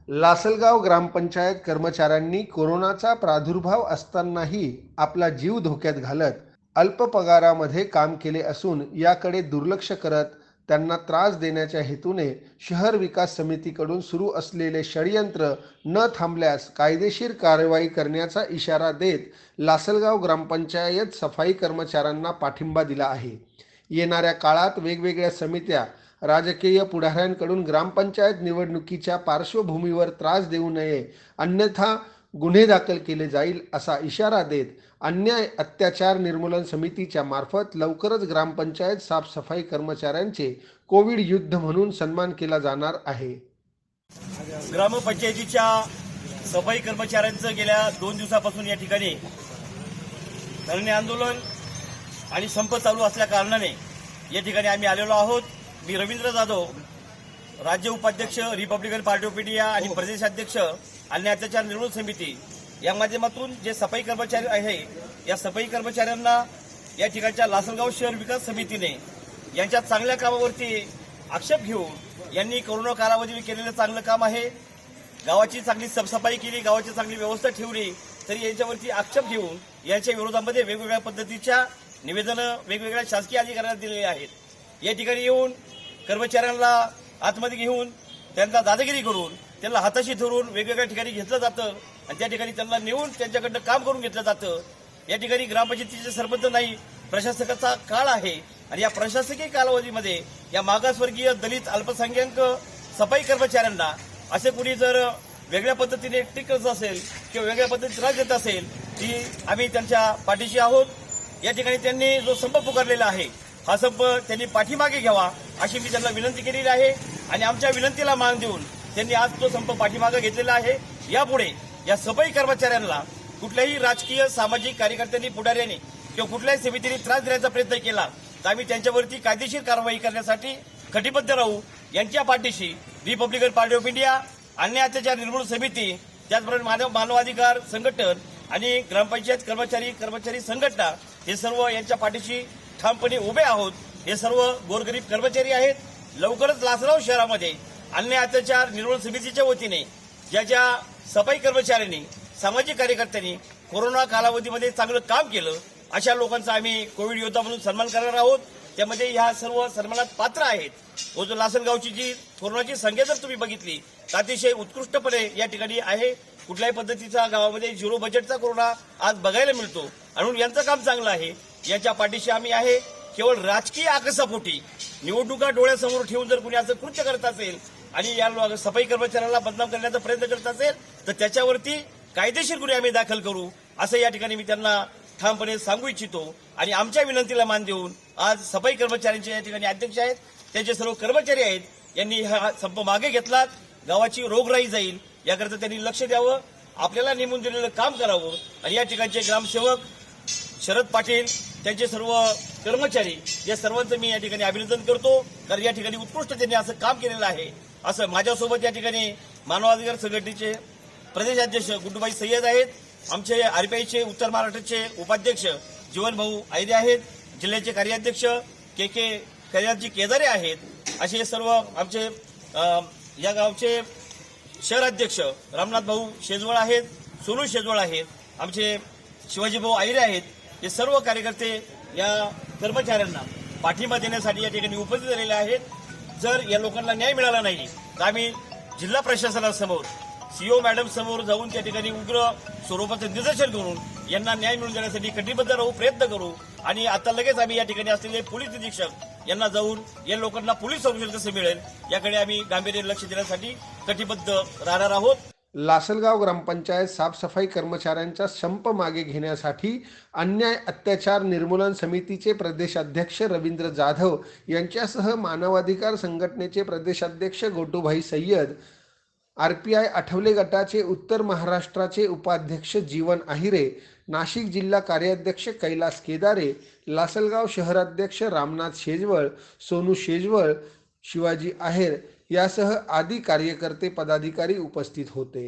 लासलगाव ग्रामपंचायत कर्मचाऱ्यांनी कोरोनाचा प्रादुर्भाव असतानाही आपला जीव धोक्यात घालत अल्प पगारामध्ये काम केले असून याकडे दुर्लक्ष करत त्यांना त्रास देण्याच्या हेतूने शहर विकास समितीकडून सुरू असलेले षडयंत्र न थांबल्यास कायदेशीर कारवाई करण्याचा इशारा देत लासलगाव ग्रामपंचायत सफाई कर्मचाऱ्यांना पाठिंबा दिला आहे। येणाऱ्या काळात वेगवेगळ्या समित्या राजकीय पुढाऱ्यांकडून ग्रामपंचायत निवडणुकीच्या पार्श्वभूमीवर त्रास देऊ नये, अन्यथा गुन्हे दाखल केले जाईल असा इशारा देत अन्याय अत्याचार निर्मूलन समितीच्या मार्फत लवकरच ग्रामपंचायत साफसफाई कर्मचाऱ्यांचे कोविड युद्ध म्हणून सन्मान केला जाणार आहे। ग्रामपंचायतीच्या सफाई कर्मचाऱ्यांचं गेल्या 2 दिवसापासून या ठिकाणी धरणे आंदोलन आणि संप चालू असल्या कारणाने या ठिकाणी आम्ही आलेलो आहोत। मी रवींद्र जाधव, राज्य उपाध्यक्ष रिपब्लिकन पार्टी ऑफ इंडिया आणि प्रदेशाध्यक्ष अन्याय अत्याचार निर्मूलन समिती या माध्यमातून जे सफाई कर्मचारी आहे या सफाई कर्मचाऱ्यांना या ठिकाणच्या लासलगाव शहर विकास समितीने यांच्या चांगल्या कामावरती आक्षेप घेऊन यांनी कोरोना कालावधीत केलेलं चांगलं काम आहे, गावाची चांगली साफसफाई केली, गावाची चांगली व्यवस्था ठेवली, तरी यांच्यावरती आक्षेप घेऊन यांच्या विरोधामध्ये वेगवेगळ्या पद्धतीच्या निवेदनं वेगवेगळ्या शासकीय अधिकाऱ्यांना दिलेली आहेत। या ठिकाणी येऊन कर्मचाऱ्यांना आतमध्ये घेऊन त्यांचा दादागिरी करून त्यांना हाताशी धरून वेगवेगळ्या ठिकाणी घेतलं जातं आणि त्या ठिकाणी त्यांना नेऊन त्यांच्याकडनं काम करून घेतलं जातं। या ठिकाणी ग्रामपंचायतीचे सरपंच नाही, प्रशासकाचा काळ आहे आणि या प्रशासकीय कालावधीमध्ये या मागासवर्गीय दलित अल्पसंख्याक सफाई कर्मचाऱ्यांना असे कुणी जर वेगळ्या पद्धतीने टिकत असेल किंवा वेगळ्या पद्धतीने त्रास देत असेल ती आम्ही त्यांच्या पाठीशी आहोत। या ठिकाणी त्यांनी जो संप पुकारलेला आहे हा संप त्यांनी पाठीमागे घ्यावा अशी मी त्यांना विनंती केलेली आहे आणि आमच्या विनंतीला मान देऊन त्यांनी आज तो संप पाठीमागे घेतलेला आहे। यापुढे या सफाई कर्मचाऱ्यांना कुठल्याही राजकीय सामाजिक कार्यकर्त्यांनी पुढाऱ्यांनी किंवा कुठल्याही समितीने त्रास देण्याचा प्रयत्न केला तर आम्ही त्यांच्यावरती कायदेशीर कारवाई करण्यासाठी कटिबद्ध राहू। यांच्या पाठीशी रिपब्लिकन पार्टी ऑफ इंडिया, अन्याय अत्याचार निर्मूलन समिती, त्याचप्रमाणे मानवाधिकार संघटन आणि ग्रामपंचायत कर्मचारी संघटना हे सर्व यांच्या पाठीशी ठामपणे उभे आहोत। हे सर्व गोरगरीब कर्मचारी आहेत। लवकरच लासलगाव शहरामध्ये अन्याय अत्याचार निर्मूलन समितीच्या वतीने ज्या सफाई कर्मचाऱ्यांनी सामाजिक कार्यकर्त्यांनी कोरोना कालावधीमध्ये चांगलं काम केलं अशा लोकांचा आम्ही कोविड योद्धा म्हणून सन्मान करणार आहोत। त्यामध्ये ह्या सर्व सन्मानात पात्र आहेत। व जो लासलगावची जी कोरोनाची संख्या जर तुम्ही बघितली तर अतिशय उत्कृष्टपणे या ठिकाणी आहे। कुठल्याही पद्धतीचा गावामध्ये 0 बजेटचा कोरोना आज बघायला मिळतो आणि यांचं काम चांगलं आहे। यांच्या पाठीशी आम्ही आहे। केवळ राजकीय आकसापोटी निवडणुका डोळ्यासमोर ठेवून जर कुणी असं कृत्य करत असेल आणि या सफाई कर्मचाऱ्यांना बदनाम करण्याचा प्रयत्न करत असेल तर त्याच्यावरती कायदेशीर गुन्हे आम्ही दाखल करू असं या ठिकाणी मी त्यांना ठामपणे सांगू इच्छितो। आणि आमच्या विनंतीला मान देऊन आज सफाई कर्मचाऱ्यांचे या ठिकाणी अध्यक्ष आहेत, त्यांचे सर्व कर्मचारी आहेत, यांनी हा संप मागे घेतला। गावाची रोगराई जाईल याकरता त्यांनी लक्ष द्यावं, आपल्याला नेमून दिलेलं काम करावं आणि या ठिकाणचे ग्रामसेवक शरद पाटील त्यांचे सर्व कर्मचारी या सर्वांचं मी या ठिकाणी अभिनंदन करतो, कारण या ठिकाणी उत्कृष्ट त्यांनी असं काम केलेलं आहे। असं माझ्यासोबत या ठिकाणी मानवाधिकार संघटनेचे प्रदेशाध्यक्ष गुड्डूभाई सय्यद आहेत, आमचे आरपीआयचे उत्तर महाराष्ट्राचे उपाध्यक्ष जीवन भाऊ आयरे आहेत, जिल्ह्याचे कार्याध्यक्ष के कैलासजी केदारे आहेत, असे सर्व आमचे या गावचे शहराध्यक्ष रामनाथ भाऊ शेजवळ आहेत, सोनू शेजवळ आहेत, आमचे शिवाजी भाऊ आयरे आहेत। हे सर्व कार्यकर्ते या कर्मचाऱ्यांना पाठिंबा देण्यासाठी या ठिकाणी उपस्थित झालेले आहेत। जर या लोकांना न्याय मिळाला नाही तर आम्ही जिल्हा प्रशासनासमोर सीओ मॅडम समोर जाऊन त्या ठिकाणी उग्र स्वरूपाचं निदर्शन करून यांना न्याय मिळवून देण्यासाठी कटिबद्ध राहू, प्रयत्न करू आणि आता लगेच आम्ही या ठिकाणी असलेले पोलीस निरीक्षक यांना जाऊन या लोकांना पोलीस संरक्षण कसं मिळेल याकडे आम्ही गांभीर्याने लक्ष देण्यासाठी कटिबद्ध राहणार आहोत। लासलगाव ग्रामपंचायत साफसफाई कर्मचाऱ्यांचा संप मागे घेण्यासाठी अन्याय अत्याचार निर्मूलन समितीचे प्रदेशाध्यक्ष रवींद्र जाधव यांच्यासह मानवाधिकार संघटनेचे प्रदेशाध्यक्ष गोटूभाई सय्यद, आरपीआय आठवले गटाचे उत्तर महाराष्ट्राचे उपाध्यक्ष जीवन आहिरे, नाशिक जिल्हा कार्याध्यक्ष कैलास केदारे, लासलगाव शहराध्यक्ष रामनाथ शेजवळ, सोनू शेजवळ, शिवाजी आहेर यासह आदी कार्यकर्ते पदाधिकारी उपस्थित होते।